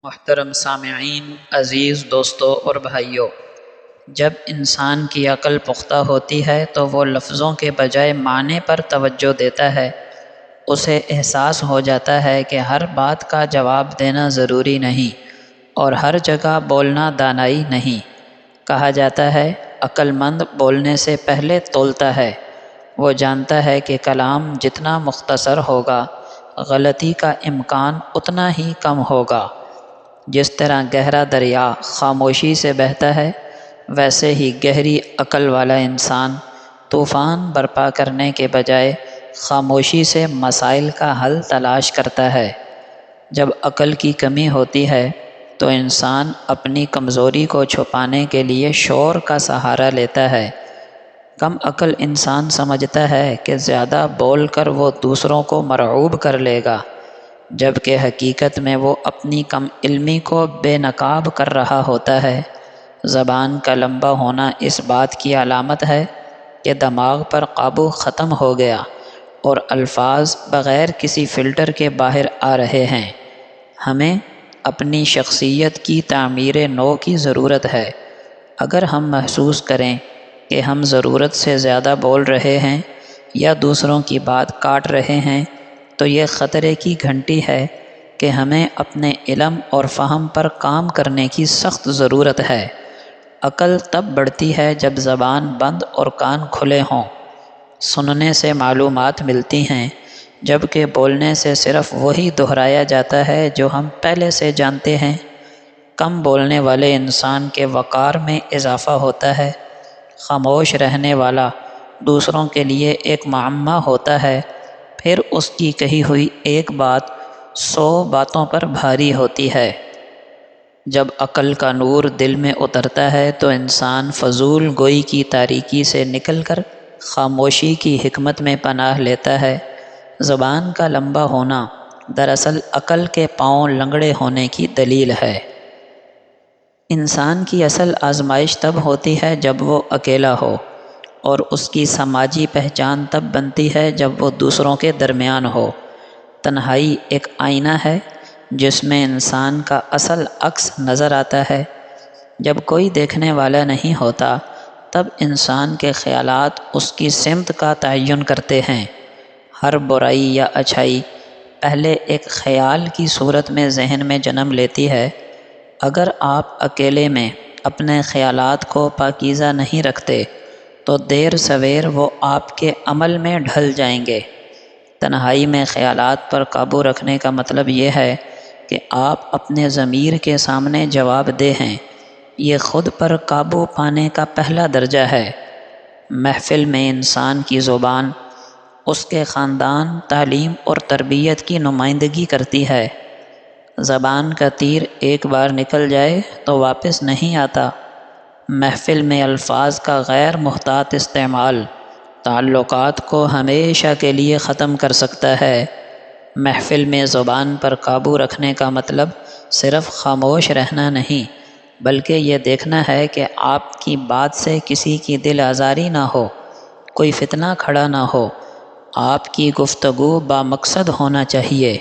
محترم سامعین، عزیز دوستوں اور بھائیوں، جب انسان کی عقل پختہ ہوتی ہے تو وہ لفظوں کے بجائے معنی پر توجہ دیتا ہے۔ اسے احساس ہو جاتا ہے کہ ہر بات کا جواب دینا ضروری نہیں اور ہر جگہ بولنا دانائی نہیں۔ کہا جاتا ہے، عقل مند بولنے سے پہلے تولتا ہے۔ وہ جانتا ہے کہ کلام جتنا مختصر ہوگا، غلطی کا امکان اتنا ہی کم ہوگا۔ جس طرح گہرا دریا خاموشی سے بہتا ہے، ویسے ہی گہری عقل والا انسان طوفان برپا کرنے کے بجائے خاموشی سے مسائل کا حل تلاش کرتا ہے۔ جب عقل کی کمی ہوتی ہے تو انسان اپنی کمزوری کو چھپانے کے لیے شور کا سہارا لیتا ہے۔ کم عقل انسان سمجھتا ہے کہ زیادہ بول کر وہ دوسروں کو مرعوب کر لے گا، جبکہ حقیقت میں وہ اپنی کم علمی کو بے نقاب کر رہا ہوتا ہے۔ زبان کا لمبا ہونا اس بات کی علامت ہے کہ دماغ پر قابو ختم ہو گیا اور الفاظ بغیر کسی فلٹر کے باہر آ رہے ہیں۔ ہمیں اپنی شخصیت کی تعمیر نو کی ضرورت ہے۔ اگر ہم محسوس کریں کہ ہم ضرورت سے زیادہ بول رہے ہیں یا دوسروں کی بات کاٹ رہے ہیں تو یہ خطرے کی گھنٹی ہے کہ ہمیں اپنے علم اور فہم پر کام کرنے کی سخت ضرورت ہے۔ عقل تب بڑھتی ہے جب زبان بند اور کان کھلے ہوں۔ سننے سے معلومات ملتی ہیں، جبکہ بولنے سے صرف وہی دہرایا جاتا ہے جو ہم پہلے سے جانتے ہیں۔ کم بولنے والے انسان کے وقار میں اضافہ ہوتا ہے۔ خاموش رہنے والا دوسروں کے لیے ایک معمہ ہوتا ہے، پھر اس کی کہی ہوئی ایک بات 100 باتوں پر بھاری ہوتی ہے۔ جب عقل کا نور دل میں اترتا ہے تو انسان فضول گوئی کی تاریکی سے نکل کر خاموشی کی حکمت میں پناہ لیتا ہے۔ زبان کا لمبا ہونا دراصل عقل کے پاؤں لنگڑے ہونے کی دلیل ہے۔ انسان کی اصل آزمائش تب ہوتی ہے جب وہ اکیلا ہو، اور اس کی سماجی پہچان تب بنتی ہے جب وہ دوسروں کے درمیان ہو۔ تنہائی ایک آئینہ ہے جس میں انسان کا اصل عکس نظر آتا ہے۔ جب کوئی دیکھنے والا نہیں ہوتا تب انسان کے خیالات اس کی سمت کا تعین کرتے ہیں۔ ہر برائی یا اچھائی پہلے ایک خیال کی صورت میں ذہن میں جنم لیتی ہے۔ اگر آپ اکیلے میں اپنے خیالات کو پاکیزہ نہیں رکھتے تو دیر سویر وہ آپ کے عمل میں ڈھل جائیں گے۔ تنہائی میں خیالات پر قابو رکھنے کا مطلب یہ ہے کہ آپ اپنے ضمیر کے سامنے جواب دہ ہیں۔ یہ خود پر قابو پانے کا پہلا درجہ ہے۔ محفل میں انسان کی زبان اس کے خاندان، تعلیم اور تربیت کی نمائندگی کرتی ہے۔ زبان کا تیر ایک بار نکل جائے تو واپس نہیں آتا۔ محفل میں الفاظ کا غیر محتاط استعمال تعلقات کو ہمیشہ کے لیے ختم کر سکتا ہے۔ محفل میں زبان پر قابو رکھنے کا مطلب صرف خاموش رہنا نہیں، بلکہ یہ دیکھنا ہے کہ آپ کی بات سے کسی کی دل آزاری نہ ہو، کوئی فتنہ کھڑا نہ ہو۔ آپ کی گفتگو بامقصد ہونا چاہیے۔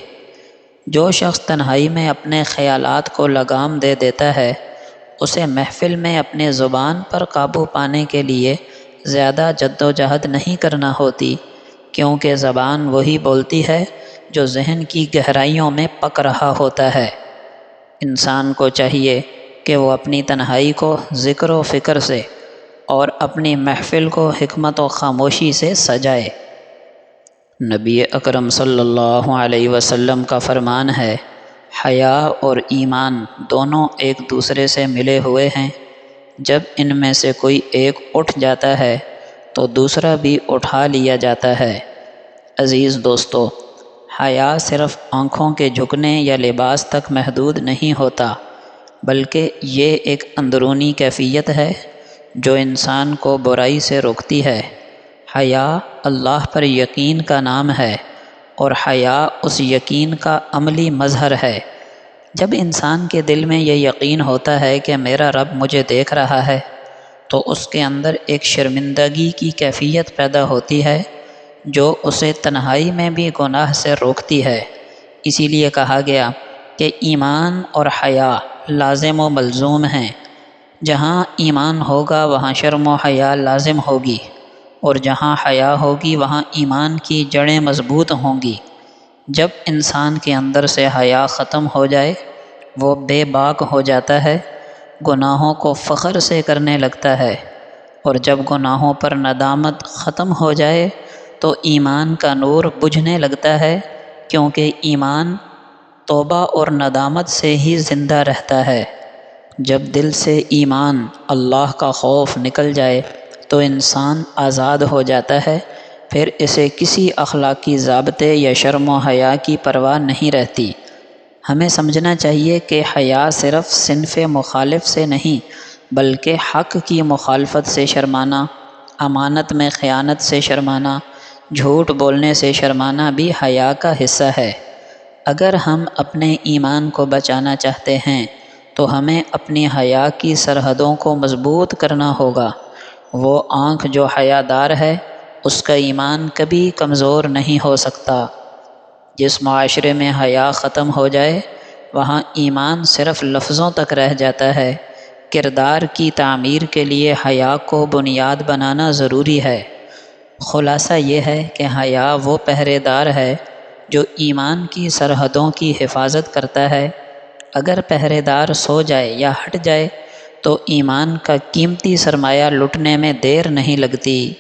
جو شخص تنہائی میں اپنے خیالات کو لگام دے دیتا ہے، اسے محفل میں اپنے زبان پر قابو پانے کے لیے زیادہ جدوجہد نہیں کرنا ہوتی، کیونکہ زبان وہی بولتی ہے جو ذہن کی گہرائیوں میں پک رہا ہوتا ہے۔ انسان کو چاہیے کہ وہ اپنی تنہائی کو ذکر و فکر سے اور اپنی محفل کو حکمت و خاموشی سے سجائے۔ نبی اکرم صلی اللہ علیہ وسلم کا فرمان ہے، حیا اور ایمان دونوں ایک دوسرے سے ملے ہوئے ہیں۔ جب ان میں سے کوئی ایک اٹھ جاتا ہے تو دوسرا بھی اٹھا لیا جاتا ہے۔ عزیز دوستو، حیا صرف آنکھوں کے جھکنے یا لباس تک محدود نہیں ہوتا، بلکہ یہ ایک اندرونی کیفیت ہے جو انسان کو برائی سے روکتی ہے۔ حیا اللہ پر یقین کا نام ہے، اور حیا اس یقین کا عملی مظہر ہے۔ جب انسان کے دل میں یہ یقین ہوتا ہے کہ میرا رب مجھے دیکھ رہا ہے، تو اس کے اندر ایک شرمندگی کی کیفیت پیدا ہوتی ہے جو اسے تنہائی میں بھی گناہ سے روکتی ہے۔ اسی لیے کہا گیا کہ ایمان اور حیا لازم و ملزوم ہیں۔ جہاں ایمان ہوگا وہاں شرم و حیا لازم ہوگی، اور جہاں حیا ہوگی وہاں ایمان کی جڑیں مضبوط ہوں گی۔ جب انسان کے اندر سے حیا ختم ہو جائے وہ بے باک ہو جاتا ہے، گناہوں کو فخر سے کرنے لگتا ہے، اور جب گناہوں پر ندامت ختم ہو جائے تو ایمان کا نور بجھنے لگتا ہے، کیونکہ ایمان توبہ اور ندامت سے ہی زندہ رہتا ہے۔ جب دل سے ایمان، اللہ کا خوف نکل جائے تو انسان آزاد ہو جاتا ہے، پھر اسے کسی اخلاقی ضابطے یا شرم و حیا کی پرواہ نہیں رہتی۔ ہمیں سمجھنا چاہیے کہ حیا صرف صنف مخالف سے نہیں بلکہ حق کی مخالفت سے شرمانا، امانت میں خیانت سے شرمانا، جھوٹ بولنے سے شرمانا بھی حیا کا حصہ ہے۔ اگر ہم اپنے ایمان کو بچانا چاہتے ہیں تو ہمیں اپنی حیا کی سرحدوں کو مضبوط کرنا ہوگا۔ وہ آنکھ جو حیا دار ہے اس کا ایمان کبھی کمزور نہیں ہو سکتا۔ جس معاشرے میں حیا ختم ہو جائے وہاں ایمان صرف لفظوں تک رہ جاتا ہے۔ کردار کی تعمیر کے لیے حیا کو بنیاد بنانا ضروری ہے۔ خلاصہ یہ ہے کہ حیا وہ پہرے دار ہے جو ایمان کی سرحدوں کی حفاظت کرتا ہے۔ اگر پہرے دار سو جائے یا ہٹ جائے تو ایمان کا قیمتی سرمایہ لٹنے میں دیر نہیں لگتی۔